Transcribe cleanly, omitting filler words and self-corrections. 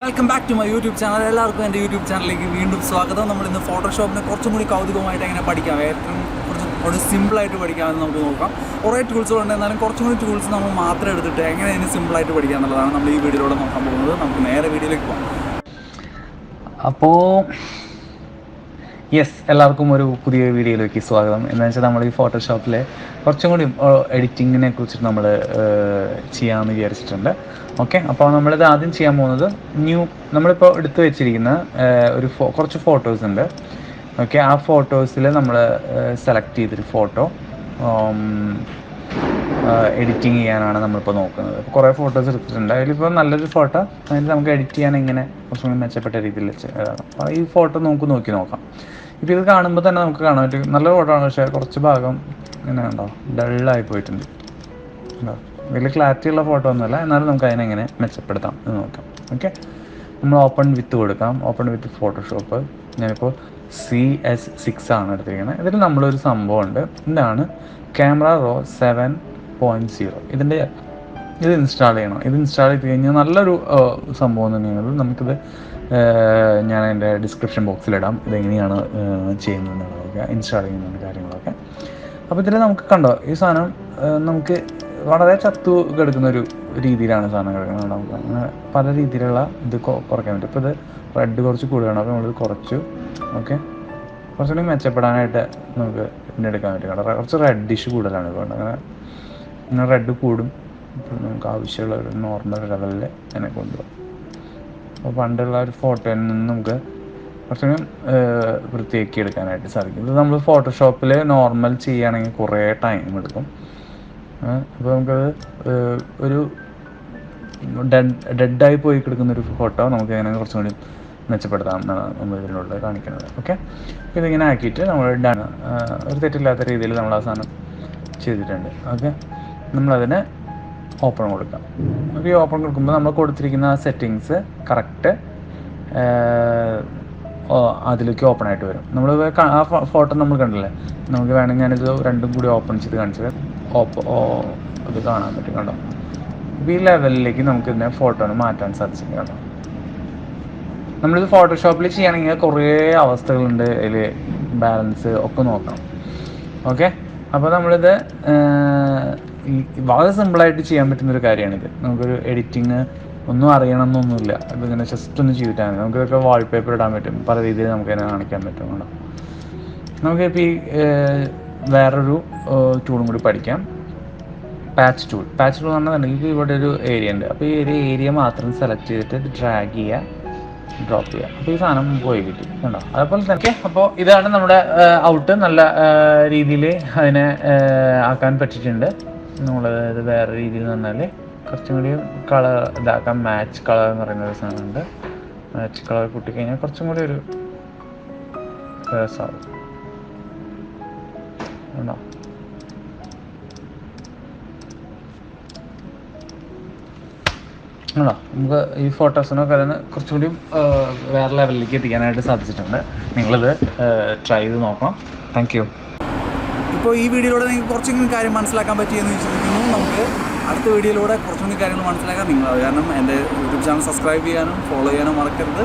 Welcome back to my YouTube channel. എല്ലാവർക്കും എൻ്റെ YouTube ചാനലിലേക്ക് വീണ്ടും സ്വാഗതം. നമ്മളിന്ന് ഫോട്ടോഷോപ്പിനെ കുറച്ചും കൂടി കൗതുകമായിട്ട് എങ്ങനെ പഠിക്കാം, ഏറ്റവും കുറച്ച് സിമ്പിളായിട്ട് പഠിക്കാമെന്ന് നമുക്ക് നോക്കാം. കുറേ ടൂൾസുകളുണ്ട്, എന്നാലും കുറച്ചും കൂടി ടൂൾസ് നമ്മൾ മാത്രം എടുത്തിട്ട് എങ്ങനെ അതിന് സിമ്പിളായിട്ട് പഠിക്കുക എന്നുള്ളതാണ് നമ്മൾ ഈ വീഡിയോയിലൂടെ നോക്കാൻ പോകുന്നത്. നമുക്ക് നേരെ വീഡിയോയിലേക്ക് പോകാം. അപ്പോൾ എല്ലാവർക്കും ഒരു പുതിയ വീഡിയോയിലേക്ക് സ്വാഗതം. എന്ന് വെച്ചാൽ നമ്മൾ ഈ ഫോട്ടോഷോപ്പിൽ കുറച്ചും കൂടി എഡിറ്റിങ്ങിനെ കുറിച്ചിട്ട് നമ്മൾ ചെയ്യാമെന്ന് വിചാരിച്ചിട്ടുണ്ട്. ഓക്കെ, അപ്പോൾ നമ്മളിത് ആദ്യം ചെയ്യാൻ പോകുന്നത് നമ്മളിപ്പോൾ എടുത്തു വെച്ചിരിക്കുന്ന കുറച്ച് ഫോട്ടോസ് ഉണ്ട്. ഓക്കെ, ആ ഫോട്ടോസിൽ നമ്മൾ സെലക്ട് ചെയ്തൊരു ഫോട്ടോ എഡിറ്റിങ് ചെയ്യാനാണ് നമ്മളിപ്പോൾ നോക്കുന്നത്. ഇപ്പോൾ കുറേ ഫോട്ടോസ് എടുത്തിട്ടുണ്ട്. അതിലിപ്പോൾ നല്ലൊരു ഫോട്ടോ അതിൽ നമുക്ക് എഡിറ്റ് ചെയ്യാൻ എങ്ങനെ കുറച്ചും കൂടി മെച്ചപ്പെട്ട രീതിയിൽ അപ്പോൾ ഈ ഫോട്ടോ നമുക്ക് നോക്കാം. ഇപ്പോൾ ഇത് കാണുമ്പോൾ തന്നെ നമുക്ക് കാണാൻ പറ്റും നല്ല ഫോട്ടോ ആണ്, പക്ഷേ കുറച്ച് ഭാഗം ഇങ്ങനെ ഉണ്ടോ ഡള്ളായി പോയിട്ടുണ്ട്. വലിയ ക്ലാരിറ്റി ഉള്ള ഫോട്ടോ ഒന്നുമല്ല, എന്നാലും നമുക്ക് അതിനെങ്ങനെ മെച്ചപ്പെടുത്താം എന്ന് നോക്കാം. ഓക്കെ, നമ്മൾ ഓപ്പൺ വിത്ത് കൊടുക്കാം. ഓപ്പൺ വിത്ത് ഫോട്ടോഷോപ്പ്. ഞാനിപ്പോൾ CS6 ആണ് എടുത്തിരിക്കുന്നത്. ഇതിൽ നമ്മളൊരു സംഭവമുണ്ട്. ഇതാണ് ക്യാമറ റോ 7.0. ഇത് ഇൻസ്റ്റാൾ ചെയ്യണം. ഇത് ഇൻസ്റ്റാൾ ചെയ്ത് കഴിഞ്ഞാൽ നല്ലൊരു സംഭവം തന്നെയാണ്. നമുക്കിത് ഞാൻ എൻ്റെ ഡിസ്ക്രിപ്ഷൻ ബോക്സിലിടാം ഇതെങ്ങനെയാണ് ചെയ്യുന്നതെന്നുള്ളതൊക്കെ, ഇൻസ്റ്റാൾ ചെയ്യുന്ന കാര്യങ്ങളൊക്കെ. അപ്പോൾ ഇതിൽ നമുക്ക് കണ്ടോ ഈ സാധനം നമുക്ക് വളരെ ചത്തു കിടക്കുന്നൊരു രീതിയിലാണ് സാധനം കിടക്കുന്നത്. നമുക്ക് അങ്ങനെ പല രീതിയിലുള്ള ഇത് കുറയ്ക്കാൻ പറ്റും. ഇപ്പോൾ ഇത് റെഡ് കുറച്ച് കൂടുതലാണ്, അപ്പോൾ നമ്മളിത് കുറച്ചു. ഓക്കെ, കുറച്ചുകൂടി മെച്ചപ്പെടാനായിട്ട് നമുക്ക് എടുക്കാൻ പറ്റും. കാരണം കുറച്ച് റെഡിഷ് കൂടുതലാണ്. ഇപ്പോൾ അങ്ങനെ റെഡ് കൂടും. ഇപ്പോൾ നമുക്ക് ആവശ്യമുള്ള ഒരു നോർമൽ ലെവലിൽ അതിനെ കൊണ്ടുപോകാം. അപ്പോൾ പണ്ടുള്ള ഒരു ഫോട്ടോയിൽ നിന്ന് നമുക്ക് കുറച്ചുകൂടി വൃത്തിയാക്കി എടുക്കാനായിട്ട് സാധിക്കും. ഇത് നമ്മൾ ഫോട്ടോഷോപ്പിൽ നോർമൽ ചെയ്യുകയാണെങ്കിൽ കുറേ ടൈം എടുക്കും. അപ്പോൾ നമുക്കത് ഒരു ഡെഡായി പോയി കിടക്കുന്നൊരു ഫോട്ടോ നമുക്ക് അങ്ങനെ കുറച്ചും കൂടി മെച്ചപ്പെടുത്താം എന്നാണ് നമ്മൾ ഇതിനുള്ള കാണിക്കുന്നത്. ഓക്കെ, അപ്പോൾ ഇതിങ്ങനെ ആക്കിയിട്ട് നമ്മൾ ഒരു തെറ്റില്ലാത്ത രീതിയിൽ നമ്മൾ ആ സാധനം ചെയ്തിട്ടുണ്ട്. ഓക്കെ, നമ്മളതിന് ഓപ്പൺ കൊടുക്കാം. അപ്പോൾ ഈ ഓപ്പൺ കൊടുക്കുമ്പോൾ നമ്മൾ കൊടുത്തിരിക്കുന്ന ആ സെറ്റിങ്സ് കറക്റ്റ് അതിലേക്ക് ഓപ്പൺ ആയിട്ട് വരും. നമ്മൾ ആ ഫോട്ടോ നമ്മൾ കണ്ടില്ലേ, നമുക്ക് വേണമെങ്കിൽ ഞാനിത് രണ്ടും കൂടി ഓപ്പൺ ചെയ്ത് കാണിച്ചത് ഇത് കാണാൻ പറ്റും. കണ്ടോ, അപ്പോൾ ഈ ലെവലിലേക്ക് നമുക്ക് ഇതിനെ ഫോട്ടോനെ മാറ്റാൻ സാധിക്കും. കണ്ടോ, നമ്മളിത് ഫോട്ടോഷോപ്പിൽ ചെയ്യുകയാണെങ്കിൽ കുറേ അവസ്ഥകളുണ്ട്, അതിൽ ബാലൻസ് ഒക്കെ നോക്കണം. ഓക്കെ, അപ്പോൾ നമ്മളിത് വളരെ സിമ്പിളായിട്ട് ചെയ്യാൻ പറ്റുന്നൊരു കാര്യമാണിത്. നമുക്കൊരു എഡിറ്റിങ് ഒന്നും അറിയണമെന്നൊന്നുമില്ല. ഇതിങ്ങനെ ജസ്റ്റ് ഒന്ന് ചെയ്തിട്ടാൽ മതി. നമുക്കിതൊക്കെ വാൾപേപ്പർ ഇടാൻ പറ്റും, പല രീതിയിൽ നമുക്കതിനെ കാണിക്കാൻ പറ്റും. കേട്ടോ, നമുക്കിപ്പോൾ ഈ വേറൊരു ടൂളും കൂടി പഠിക്കാം. പാച്ച് ടൂൾ എന്ന് പറഞ്ഞിട്ടുണ്ടെങ്കിൽ ഇവിടെ ഒരു ഏരിയ ഉണ്ട്. അപ്പോൾ ഈ ഒരു ഏരിയ മാത്രം സെലക്ട് ചെയ്തിട്ട് ഡ്രാഗ് ചെയ്യുക, ഡ്രോപ്പ് ചെയ്യുക. അപ്പോൾ ഈ സാധനം പോയി കിട്ടി. കണ്ടോ, അതുപോലെ തന്നെ. അപ്പോൾ ഇതാണ് നമ്മുടെ ഔട്ട്. നല്ല രീതിയിൽ അതിനെ ആക്കാൻ പറ്റിയിട്ടുണ്ട്. നമ്മളത് വേറെ രീതിയിൽ പറഞ്ഞാൽ കുറച്ചും കൂടി കളർ ഇതാക്കാം. മാച്ച് കളർ എന്ന് പറയുന്ന ഒരു സാധനമുണ്ട്. മാച്ച് കളർ കൂട്ടിക്കഴിഞ്ഞാൽ കുറച്ചും കൂടി ഒരു രസമാവും. ഉണ്ടോ, ആണോ, നമുക്ക് ഈ ഫോട്ടോസിനൊക്കെ അതിന് കുറച്ചും കൂടി വേറെ ലെവലിലേക്ക് എത്തിക്കാനായിട്ട് സാധിച്ചിട്ടുണ്ട്. നിങ്ങളിത് ട്രൈ ചെയ്ത് നോക്കണം. Thank you. ഇപ്പോൾ ഈ വീഡിയോയിലൂടെ നിങ്ങൾക്ക് കുറച്ചെങ്കിലും കാര്യം മനസ്സിലാക്കാൻ പറ്റിയെന്ന് വിശ്വസിക്കുന്നു. നമുക്ക് അടുത്ത വീഡിയോയിലൂടെ കുറച്ചുകൂടി കാര്യങ്ങൾ മനസ്സിലാക്കാം. നിങ്ങൾ കാരണം എൻ്റെ യൂട്യൂബ് ചാനൽ സബ്സ്ക്രൈബ് ചെയ്യാനും ഫോളോ ചെയ്യാനും മറക്കരുത്.